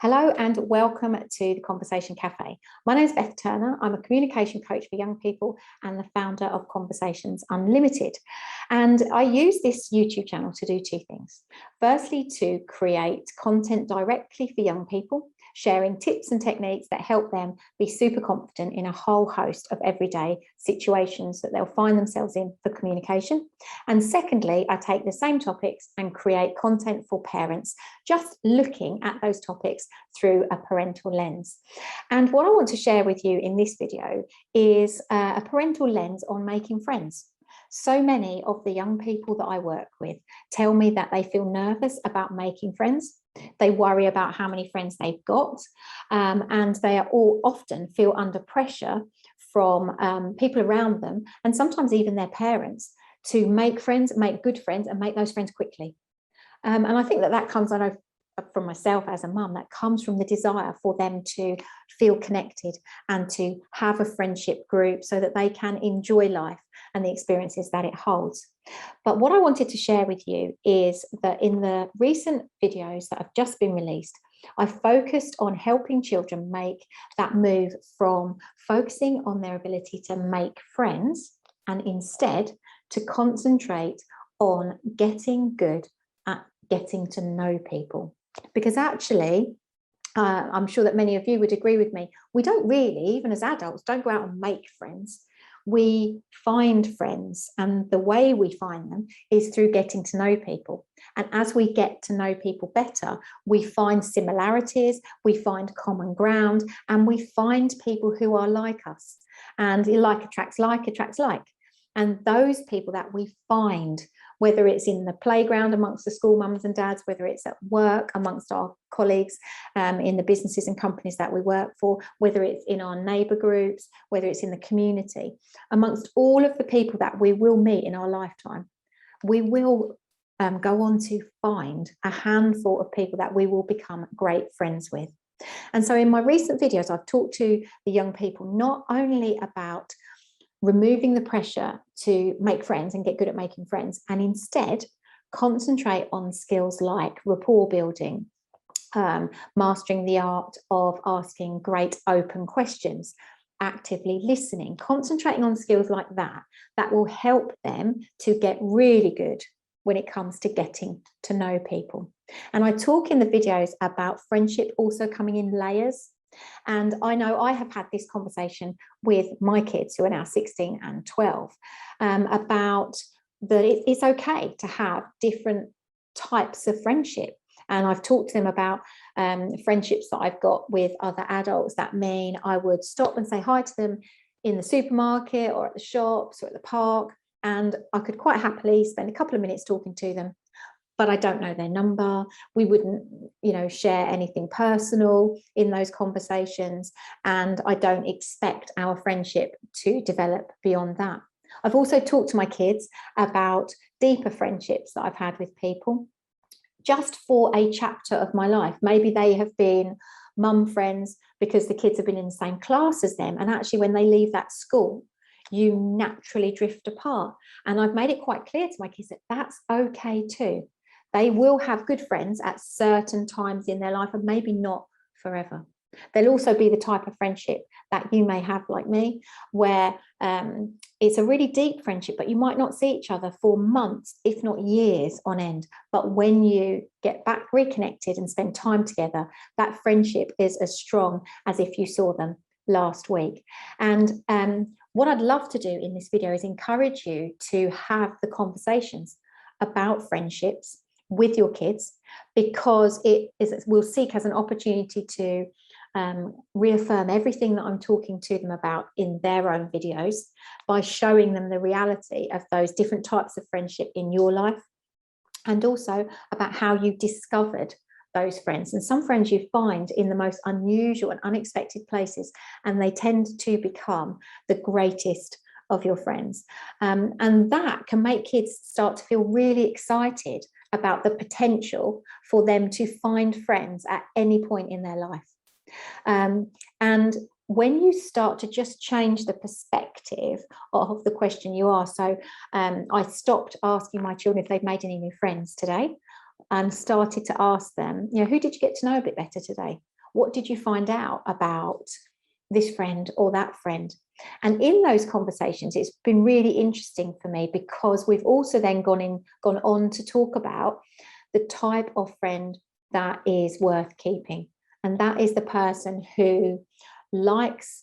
Hello and welcome to the Conversation Cafe. My name is Beth Turner. I'm a communication coach for young people and the founder of Conversations Unlimited. And I use this YouTube channel to do two things. Firstly, to create content directly for young people, sharing tips and techniques that help them be super confident in a whole host of everyday situations that they'll find themselves in for communication. And secondly, I take the same topics and create content for parents, just looking at those topics through a parental lens. And what I want to share with you in this video is a parental lens on making friends. So many of the young people that I work with tell me that they feel nervous about making friends. They worry about how many friends they've got, and they are all often feel under pressure from people around them, and sometimes even their parents, to make friends, make good friends, and make those friends quickly. And I think that comes, I know from myself as a mum, that comes from the desire for them to feel connected and to have a friendship group so that they can enjoy life and the experiences that it holds. But what I wanted to share with you is that in the recent videos that have just been released, I focused on helping children make that move from focusing on their ability to make friends and instead to concentrate on getting good at getting to know people. Because actually, I'm sure that many of you would agree with me, we don't really, even as adults, don't go out and make friends. We find friends, and the way we find them is through getting to know people. And as we get to know people better, we find similarities, we find common ground, and we find people who are like us. And like attracts like attracts like. And those people that we find, whether it's in the playground amongst the school mums and dads, whether it's at work amongst our colleagues, in the businesses and companies that we work for, whether it's in our neighbour groups, whether it's in the community, amongst all of the people that we will meet in our lifetime, we will go on to find a handful of people that we will become great friends with. And so in my recent videos, I've talked to the young people not only about removing the pressure to make friends and get good at making friends, and instead concentrate on skills like rapport building, mastering the art of asking great open questions, actively listening, concentrating on skills like that will help them to get really good when it comes to getting to know people. And I talk in the videos about friendship also coming in layers. And I know I have had this conversation with my kids who are now 16 and 12 about that it's okay to have different types of friendship. And I've talked to them about friendships that I've got with other adults. That mean I would stop and say hi to them in the supermarket or at the shops or at the park. And I could quite happily spend a couple of minutes talking to them, but I don't know their number. We wouldn't, share anything personal in those conversations. And I don't expect our friendship to develop beyond that. I've also talked to my kids about deeper friendships that I've had with people just for a chapter of my life. Maybe they have been mum friends because the kids have been in the same class as them. And actually, when they leave that school, you naturally drift apart. And I've made it quite clear to my kids that that's okay too. They will have good friends at certain times in their life and maybe not forever. There'll also be the type of friendship that you may have like me, where it's a really deep friendship, but you might not see each other for months, if not years on end. But when you get back reconnected and spend time together, that friendship is as strong as if you saw them last week. And what I'd love to do in this video is encourage you to have the conversations about friendships with your kids, because we'll seek as an opportunity to reaffirm everything that I'm talking to them about in their own videos by showing them the reality of those different types of friendship in your life, and also about how you discovered those friends. And some friends you find in the most unusual and unexpected places, and they tend to become the greatest of your friends. And that can make kids start to feel really excited about the potential for them to find friends at any point in their life. And when you start to just change the perspective of the question you ask, so I stopped asking my children if they've made any new friends today. and started to ask them, who did you get to know a bit better today? What did you find out about this friend or that friend? And in those conversations, it's been really interesting for me, because we've also then gone on to talk about the type of friend that is worth keeping. And that is the person who likes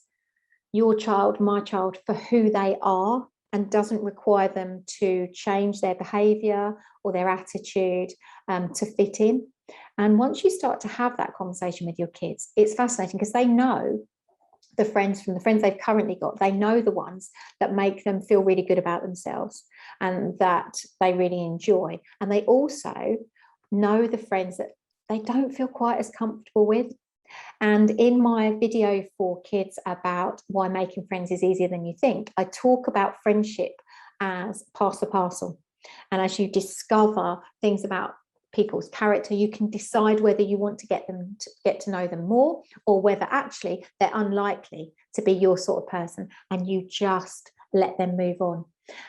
your child, my child, for who they are, and doesn't require them to change their behavior or their attitude to fit in. And once you start to have that conversation with your kids, it's fascinating, because they know the friends they've currently got. They know the ones that make them feel really good about themselves and that they really enjoy. And they also know the friends that they don't feel quite as comfortable with. And in my video for kids about why making friends is easier than you think, I talk about friendship as pass the parcel. And as you discover things about people's character, you can decide whether you want to get to know them more, or whether actually they're unlikely to be your sort of person and you just let them move on.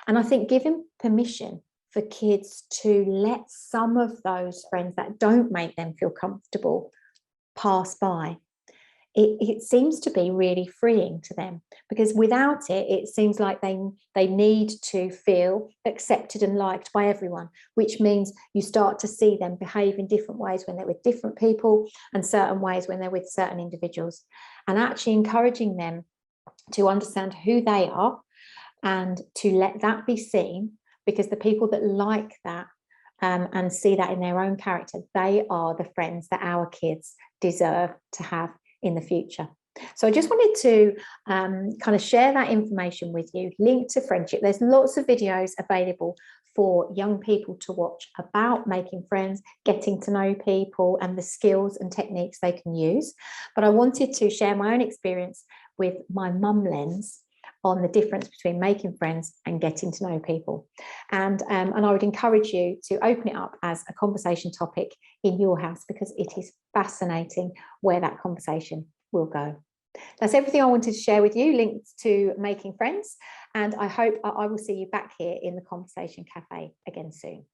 And I think giving permission for kids to let some of those friends that don't make them feel comfortable pass by, it seems to be really freeing to them, because without it, it seems like they need to feel accepted and liked by everyone, which means you start to see them behave in different ways when they're with different people, and certain ways when they're with certain individuals. And actually encouraging them to understand who they are and to let that be seen, because the people that like that and see that in their own character, they are the friends that our kids deserve to have in the future. So I just wanted to kind of share that information with you, linked to friendship. There's lots of videos available for young people to watch about making friends, getting to know people, and the skills and techniques they can use. But I wanted to share my own experience with my mum lens on the difference between making friends and getting to know people. And I would encourage you to open it up as a conversation topic in your house, because it is fascinating where that conversation will go. That's everything I wanted to share with you, linked to making friends. And I hope I will see you back here in the Conversation Cafe again soon.